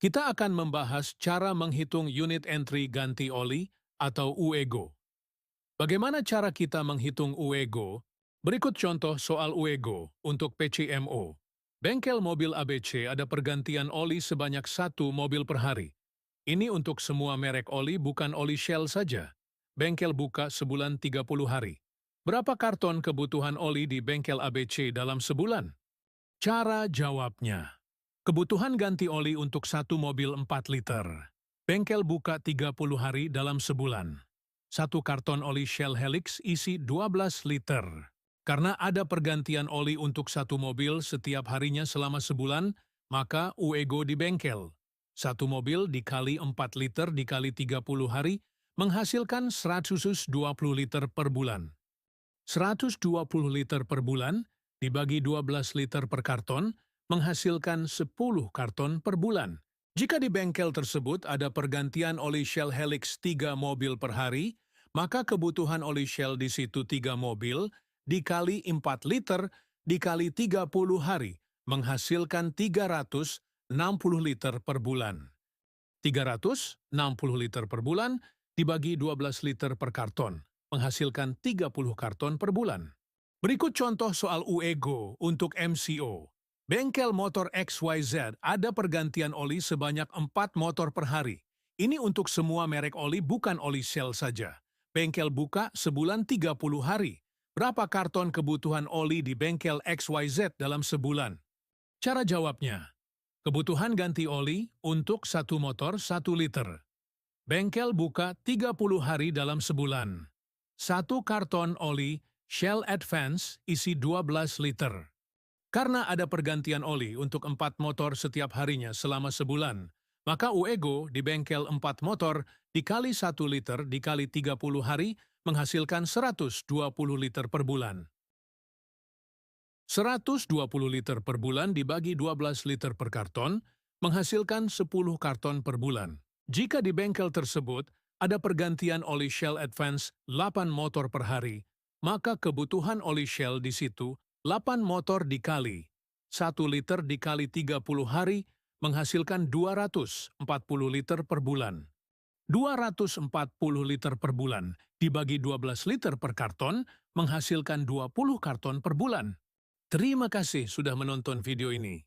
Kita akan membahas cara menghitung unit entry ganti oli atau UEGO. Bagaimana cara kita menghitung UEGO? Berikut contoh soal UEGO untuk PCMO. Bengkel mobil ABC ada pergantian oli sebanyak 1 mobil per hari. Ini untuk semua merek oli, bukan oli Shell saja. Bengkel buka sebulan 30 hari. Berapa karton kebutuhan oli di bengkel ABC dalam sebulan? Cara jawabnya. Kebutuhan ganti oli untuk 1 mobil 4 liter. Bengkel buka 30 hari dalam sebulan. 1 karton oli Shell Helix isi 12 liter. Karena ada pergantian oli untuk 1 mobil setiap harinya selama sebulan, maka UEGO di bengkel. 1 mobil dikali 4 liter dikali 30 hari menghasilkan 120 liter per bulan. 120 liter per bulan dibagi 12 liter per karton menghasilkan 10 karton per bulan. Jika di bengkel tersebut ada pergantian oli Shell Helix 3 mobil per hari, maka kebutuhan oli Shell di situ 3 mobil dikali 4 liter dikali 30 hari menghasilkan 360 liter per bulan. 360 liter per bulan dibagi 12 liter per karton menghasilkan 30 karton per bulan. Berikut contoh soal UEGO untuk MCO. Bengkel motor XYZ ada pergantian oli sebanyak 4 motor per hari. Ini untuk semua merek oli, bukan oli Shell saja. Bengkel buka sebulan 30 hari. Berapa karton kebutuhan oli di bengkel XYZ dalam sebulan? Cara jawabnya. Kebutuhan ganti oli untuk 1 motor 1 liter. Bengkel buka 30 hari dalam sebulan. 1 karton oli Shell Advance isi 12 liter. Karena ada pergantian oli untuk 4 motor setiap harinya selama sebulan, maka UEGO di bengkel 4 motor dikali 1 liter dikali 30 hari menghasilkan 120 liter per bulan. 120 liter per bulan dibagi 12 liter per karton menghasilkan 10 karton per bulan. Jika di bengkel tersebut ada pergantian oli Shell Advance 8 motor per hari, maka kebutuhan oli Shell di situ 8 motor dikali 1 liter dikali 30 hari menghasilkan 240 liter per bulan. 240 liter per bulan dibagi 12 liter per karton menghasilkan 20 karton per bulan. Terima kasih sudah menonton video ini.